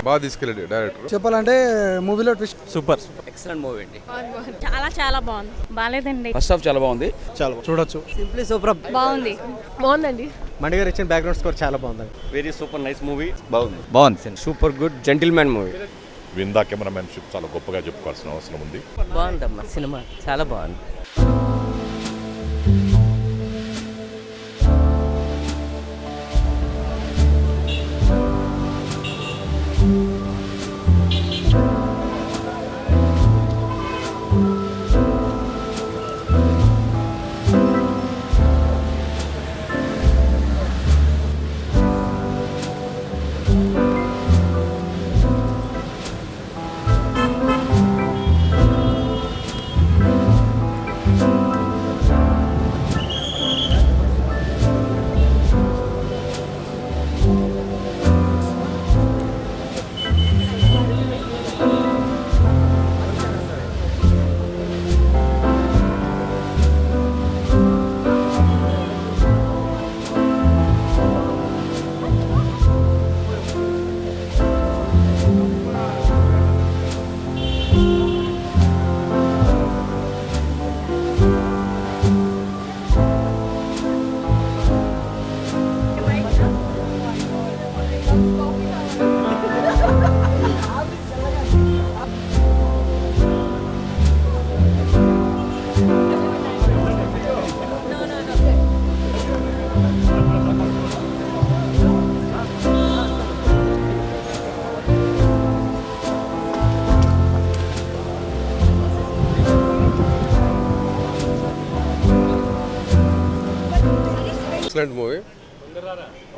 బాగా తీసుకెళ్ళాడు డైరెక్టర్. చెప్పాలంటే మూవీలో ట్విస్ట్ సూపర్ ఎక్సలెంట్ మూవీ అండి. చాలా చాలా బాగుంది. బాగాలేదండి. ఫస్ట్ హాఫ్ చాలా బాగుంది. చాలా చూడొచ్చు. Simply super. బాగుంది. బాగుందండి. మణి గారు ఇచ్చిన బ్యాక్గ్రౌండ్ స్కోర్ చాలా బాగుందండి. Very super nice movie. బాగుంది. Super good gentlemen movie. విందా కెమెరామెన్షిప్ చాలా గొప్పగా చెప్పుకోవాల్సిన అవసరం ఉంది. బాగుందమ్మా సినిమా చాలా బాగుంది. Excellent movie.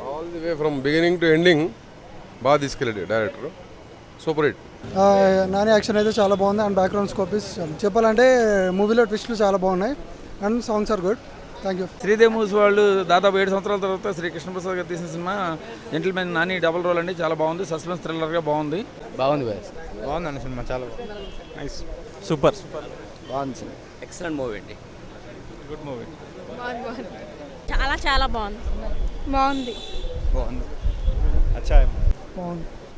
All the way from beginning to ending బాగా తీసుకెళ్ళాడు director. Super hit. Nani action అయితే చాలా బాగుంది అండ్ బ్యాక్గ్రౌండ్ స్కోప్ చెప్పాలంటే మూవీలో ట్విస్ట్లు చాలా బాగున్నాయి and songs are good. Thank you. Sridevi movies వాళ్ళు దాదాపు 7 సంవత్సరాల తర్వాత శ్రీ కృష్ణప్రసాద్ గారు తీసిన సినిమా జెంటిల్మెన్ నాని డబుల్ రోల్ అండి. చాలా బాగుంది. సస్పెన్స్ థ్రిల్లర్గా బాగుంది. బాగుందండి సినిమా చాలా నైస్. సూపర్ బాగుంది. ఎక్సలెంట్ మూవీ అండి. Good movie. చాలా చాలా బాగుంది. బాగుంది. బాగుంది.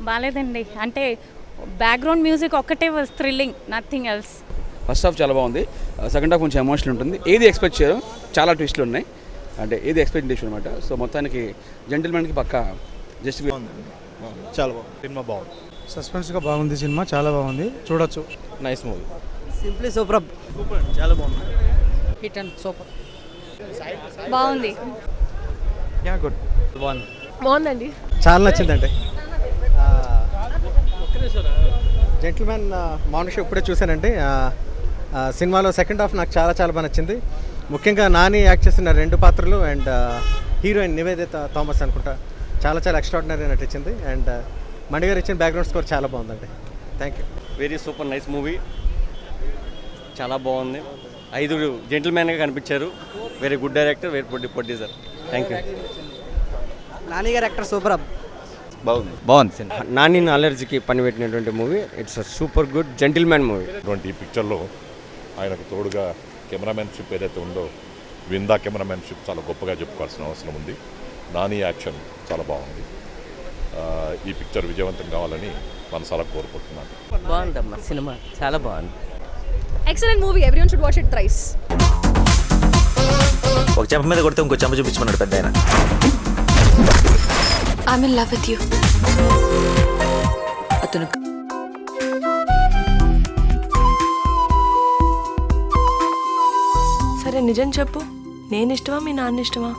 బాగాలేదండి. అంటే బ్యాక్గ్రౌండ్ మ్యూజిక్ ఒక్కటే was thrilling, nothing else. First half చాలా బాగుంది. సెకండ్ హాఫ్ కొంచెం ఎమోషనల్ ఉంటుంది. ఏది ఎక్స్పెక్ట్ చేయరు, చాలా ట్విస్ట్లు ఉన్నాయి. అంటే ఏది ఎక్స్పెక్టేషన్ అనమాట. సో మొత్తానికి జెంటిల్మెన్కి పక్కా జస్ట్ చాలా బాగుంది. సినిమా బాగుంది. సస్పెన్స్గా బాగుంది సినిమా, చాలా బాగుంది. చూడొచ్చు. Nice movie. Simply super. చాలా బాగుంది. Hit and super. బాగుంది. Yeah good. బాగుందండి. చాలా నచ్చిందండి. జెంటిల్మెన్ మార్నింగ్ షో ఇప్పుడే చూశానండి. సినిమాలో సెకండ్ హాఫ్ నాకు చాలా చాలా బాగా నచ్చింది. ముఖ్యంగా నాని యాక్ట్ చేసిన 2 పాత్రలు అండ్ హీరోయిన్ నివేదిత థామస్ అనుకుంటా చాలా చాలా ఎక్స్ట్రాడినరీ నటించింది. అండ్ మణి గారు ఇచ్చిన బ్యాక్గ్రౌండ్ స్కోర్ చాలా బాగుందండి. Thank you. Very super nice movie. చాలా బాగుంది. 5 జెంటిల్మెన్గా కనిపించారు. Very good director, very producer. Thank you. Nani గారు యాక్టర్ సూపర్. బాగుంది సినిమా. నాని అలర్జీకి పని పెట్టినటువంటి movie. It's super good gentlemen movie. ఇటువంటి ఈ పిక్చర్లో ఆయనకు తోడుగా కెమెరామెన్షిప్ ఏదైతే ఉందో విందా కెమెరామెన్షిప్ చాలా గొప్పగా చెప్పుకోవాల్సిన అవసరం ఉంది. నాని యాక్షన్ చాలా బాగుంది. ఈ పిక్చర్ విజయవంతం కావాలని మనసారా కోరుకుంటున్నాను. బాగుందమ్మా సినిమా చాలా బాగుంది. Excellent movie. Everyone should watch it thrice. ఒక చెంప మీద కొడితే ఇంకో చెంప చూపించమన్నాడు పెద్ద ఆయన. I'm in love with you. అతను సరే నిజం చెప్పు, నేను ఇష్టమా మీ నాన్న ఇష్టమా?